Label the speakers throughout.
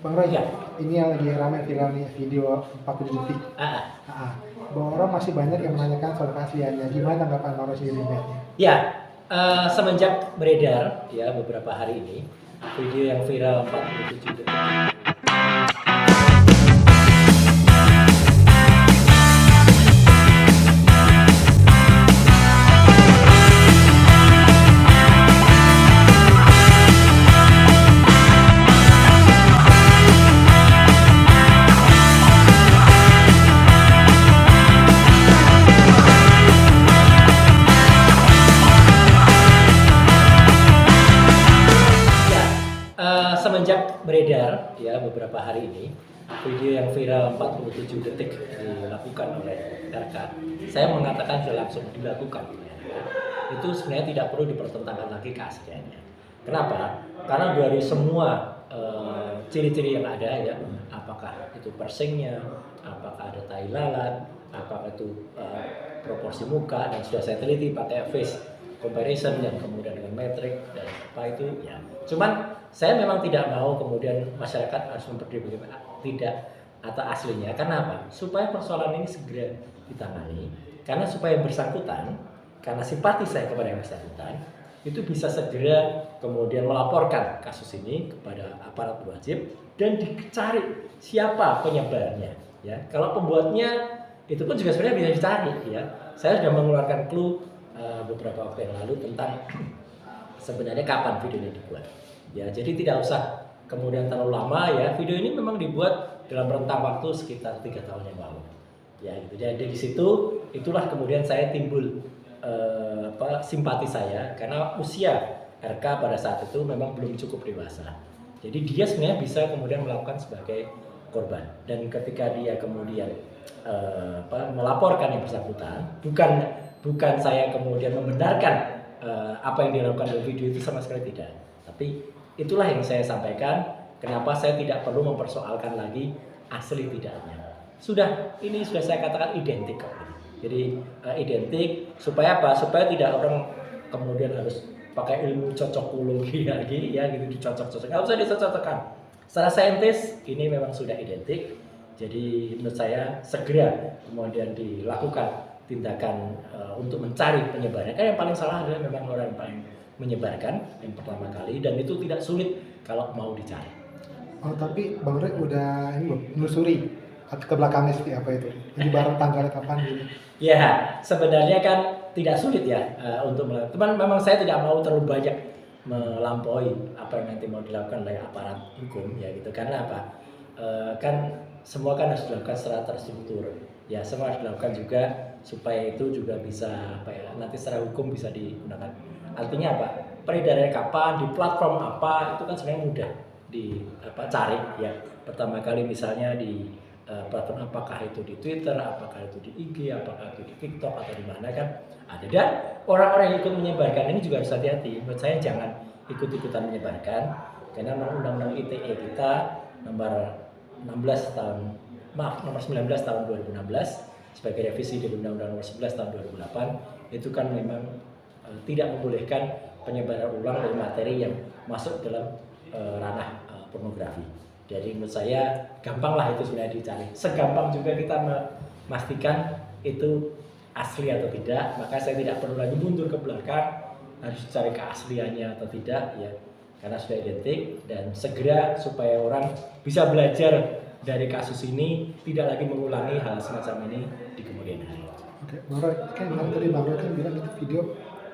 Speaker 1: Bang Roy,
Speaker 2: Ya.
Speaker 1: ini yang lagi ramai viral nih video 40 detik. Bahwa orang masih banyak yang menanyakan soal keasliannya. Gimana tanggapan Bang Roy sendiri melihatnya?
Speaker 2: Ya, semenjak beredar ya beberapa hari ini video yang viral 47 detik. Semenjak beredar ya beberapa hari ini video yang viral 47 detik dilakukan oleh RK, saya mengatakan sudah langsung dilakukan oleh RK, itu sebenarnya tidak perlu dipertentangkan lagi keasliannya. Kenapa? Karena dari semua ciri-ciri yang ada ya, apakah itu persingnya, apakah ada tai lalat, apakah itu proporsi muka, dan sudah saya teliti pakai face comparison dan kemudian dengan metrik dan apa itu ya. Cuman saya memang tidak mau kemudian masyarakat harus memperdebatkan tidak atau aslinya. Karena apa? Supaya persoalan ini segera ditangani. Karena supaya bersangkutan, karena simpati saya kepada yang bersangkutan, itu bisa segera kemudian melaporkan kasus ini kepada aparat berwajib dan dicari siapa penyebarnya. Ya, kalau pembuatnya itu pun juga sebenarnya bisa dicari. Ya, saya sudah mengeluarkan clue beberapa waktu yang lalu tentang sebenarnya kapan video ini dibuat. Ya, jadi tidak usah kemudian terlalu lama ya. Video ini memang dibuat dalam rentang waktu sekitar 3 tahun yang lalu. Ya, gitu. Jadi di situ itulah kemudian saya timbul simpati saya karena usia RK pada saat itu memang belum cukup dewasa. Jadi dia sebenarnya bisa kemudian melakukan sebagai korban. Dan ketika dia kemudian melaporkan yang bersangkutan, bukan saya kemudian membenarkan apa yang dilakukan dalam video itu, sama sekali tidak. Tapi itulah yang saya sampaikan, kenapa saya tidak perlu mempersoalkan lagi asli tidaknya. Ini sudah saya katakan identik kok. Jadi identik supaya apa? Supaya tidak orang kemudian harus pakai ilmu cocokologi lagi ya gitu, dicocok-cocok. Nggak usah dicocokkan. Secara saintis ini memang sudah identik. Jadi menurut saya segera kemudian dilakukan tindakan untuk mencari penyebarnya. Kan yang paling salah adalah memang orang yang paling menyebarkan yang pertama kali, dan itu tidak sulit kalau mau dicari.
Speaker 1: Oh, tapi Bang Roy udah ini belum menelusuri ke belakangnya seperti apa itu? Jadi barang tanggalnya kapan gitu?
Speaker 2: Ya, sebenarnya kan tidak sulit ya untuk melakukan. Cuman memang saya tidak mau terlalu banyak melampaui apa yang nanti mau dilakukan oleh aparat hukum ya gitu. Karena apa? Kan semua kan harus dilakukan secara terstruktur. Ya, semua harus dilakukan juga supaya itu juga bisa nanti secara hukum bisa digunakan. Artinya apa? Peredarannya kapan, di platform apa, itu kan sebenarnya mudah dicari ya. Pertama kali misalnya di platform, apakah itu di Twitter, apakah itu di IG, apakah itu di TikTok atau di mana kan ada. Dan orang-orang yang ikut menyebarkan ini juga harus hati-hati. Menurut saya jangan ikut-ikutan menyebarkan, karena Undang-Undang ITE kita nomor 19 tahun 2016 sebagai revisi dari Undang-Undang nomor 11 tahun 2008 itu kan memang tidak membolehkan penyebaran ulang dari materi yang masuk dalam ranah pornografi. Jadi menurut saya gampanglah itu sebenarnya dicari. Segampang juga kita memastikan itu asli atau tidak. Maka saya tidak perlu lagi mundur ke belakang harus cari keasliannya atau tidak ya, karena sudah identik. Dan segera supaya orang bisa belajar dari kasus ini, tidak lagi mengulangi hal semacam ini di kemudian hari.
Speaker 1: Oke, Bang Roy, kan tadi Bang Roy kan bilang itu video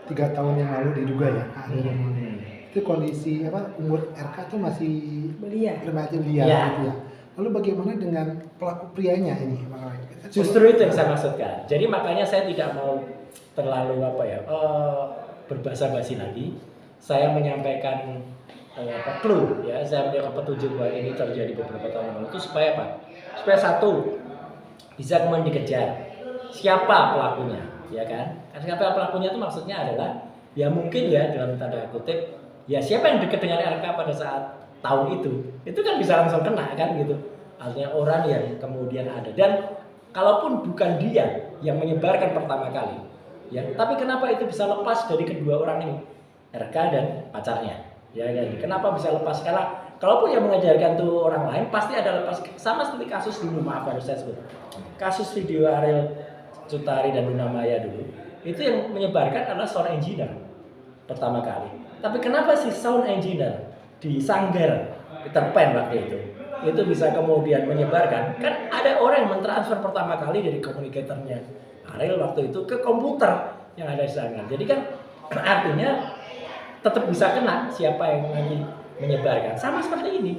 Speaker 1: 3 tahun yang lalu diduga ya. Itu kondisi umur RK tuh masih remaja belia gitu ya. Lalu bagaimana dengan pelaku prianya ini, Bang Roy?
Speaker 2: Justru itu yang saya maksudkan. Jadi makanya saya tidak mau terlalu berbasa-basi lagi. Saya menyampaikan clue ya, saya menyampaikan petunjuk bahwa ini terjadi beberapa tahun lalu itu supaya apa? Supaya satu, bisa kemudian dikejar siapa pelakunya, ya kan? Karena siapa pelakunya itu maksudnya adalah ya mungkin ya dalam tanda kutip ya siapa yang dekat dengan RK pada saat tahun itu kan bisa langsung kena kan gitu. Artinya orang yang kemudian ada, dan kalaupun bukan dia yang menyebarkan pertama kali ya, tapi kenapa itu bisa lepas dari kedua orang ini, RK dan pacarnya ya kan? Kenapa bisa lepas? Karena kalaupun yang mengajarkan tuh orang lain pasti ada lepas, sama seperti kasus dulu, maaf harus saya sebut, kasus video Ariel Cut Tari dan Luna Maya dulu, itu yang menyebarkan adalah sound engineer pertama kali. Tapi kenapa sih sound engineer di Sanggar Peter Pan waktu itu bisa kemudian menyebarkan? Kan ada orang yang mentransfer pertama kali dari komunikatornya Ariel waktu itu ke komputer yang ada di Sanggar. Jadi kan artinya tetap bisa kena siapa yang nanti menyebarkan. Sama seperti ini.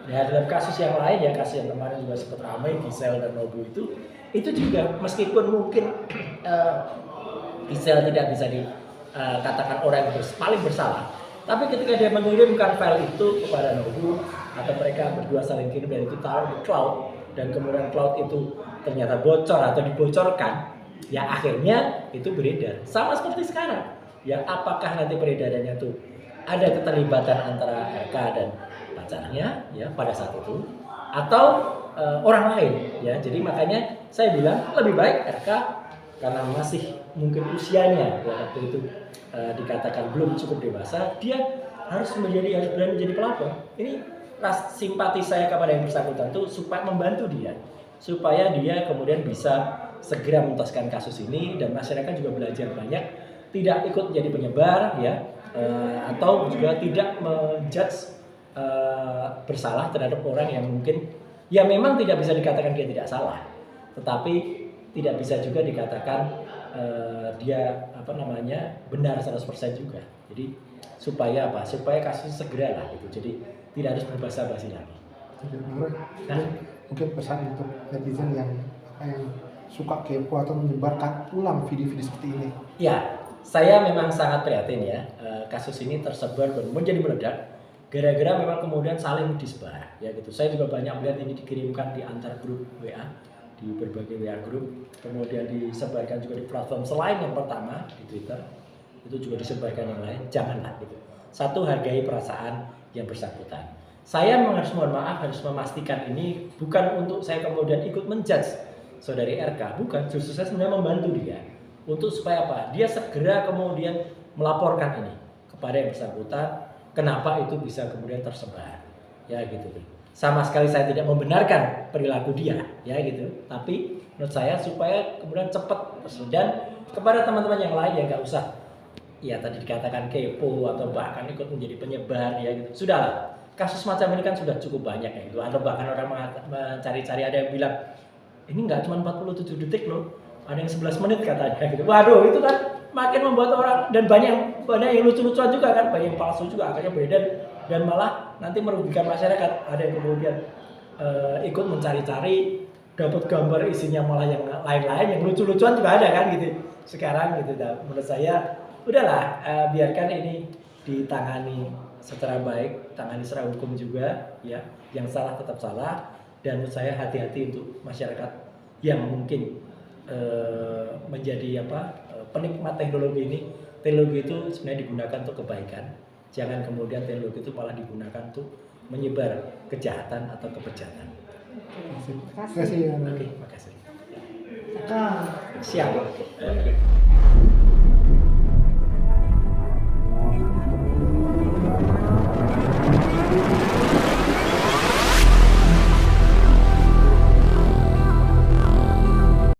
Speaker 2: Ya, dalam kasus yang lain ya, kasus yang kemarin juga sempat ramai, Gisel dan Nobu itu juga meskipun mungkin Gisel tidak bisa dikatakan orang yang paling bersalah, tapi ketika dia mengirimkan file itu kepada Nobu atau mereka berdua saling kirim dan itu taruh di cloud dan kemudian cloud itu ternyata bocor atau dibocorkan, ya akhirnya itu beredar. Sama seperti sekarang. Ya, apakah nanti peredarannya itu ada keterlibatan antara RK dan pacarnya ya pada saat itu atau orang lain ya. Jadi makanya saya bilang lebih baik RK karena masih mungkin usianya ya, waktu itu dikatakan belum cukup dewasa, dia harus berani menjadi pelapor. Ini simpati saya kepada yang bersangkutan itu supaya membantu dia, supaya dia kemudian bisa segera menuntaskan kasus ini dan masyarakat juga belajar banyak, tidak ikut menjadi penyebar ya, atau juga tidak menjudge bersalah terhadap orang yang mungkin ya memang tidak bisa dikatakan dia tidak salah, tetapi tidak bisa juga dikatakan dia benar 100% juga. Jadi supaya apa? Supaya kasus segera lah gitu. Jadi tidak harus berbasa-basi lagi.
Speaker 1: Nah, mungkin pesan untuk netizen yang suka kepo atau menyebarkan ulang video-video seperti ini.
Speaker 2: Ya, saya memang sangat prihatin ya, kasus ini tersebar dan menjadi meledak gara-gara memang kemudian saling disebar ya gitu. Saya juga banyak melihat ini dikirimkan di antar grup WA, di berbagai WA grup, kemudian disebarkan juga di platform selain yang pertama di Twitter, itu juga disebarkan yang lain. Janganlah gitu. Satu, hargai perasaan yang bersangkutan. Saya harus mohon maaf, harus memastikan ini bukan untuk saya kemudian ikut menjudge saudari RK, bukan. Justru saya sebenarnya membantu dia untuk supaya apa? Dia segera kemudian melaporkan ini kepada yang bersangkutan. Kenapa itu bisa kemudian tersebar? Ya gitu. Sama sekali saya tidak membenarkan perilaku dia, ya gitu. Tapi menurut saya supaya kemudian cepat dan kepada teman-teman yang lain yang nggak usah, ya tadi dikatakan kepo atau bahkan ikut menjadi penyebar, ya gitu. Sudahlah, kasus macam ini kan sudah cukup banyak ya itu. Atau bahkan orang mencari-cari, ada yang bilang ini nggak cuma 47 detik loh, ada yang 11 menit katanya gitu. Waduh, itu kan makin membuat orang, dan banyak yang lucu-lucuan juga kan, banyak yang palsu juga akhirnya beredar dan malah nanti merugikan masyarakat. Ada yang kemudian ikut mencari-cari, dapat gambar isinya malah yang lain-lain, yang lucu-lucuan juga ada kan gitu sekarang gitu. Dan menurut saya udahlah, biarkan ini ditangani secara baik, tangani secara hukum juga ya. Yang salah tetap salah, dan menurut saya hati-hati untuk masyarakat yang mungkin menjadi penikmat teknologi ini. Teknologi itu sebenarnya digunakan untuk kebaikan. Jangan kemudian teknologi itu malah digunakan untuk menyebar kejahatan atau kebejatan.
Speaker 1: Terima kasih.
Speaker 2: Oke, makasih.
Speaker 3: Cakep.
Speaker 2: Siap.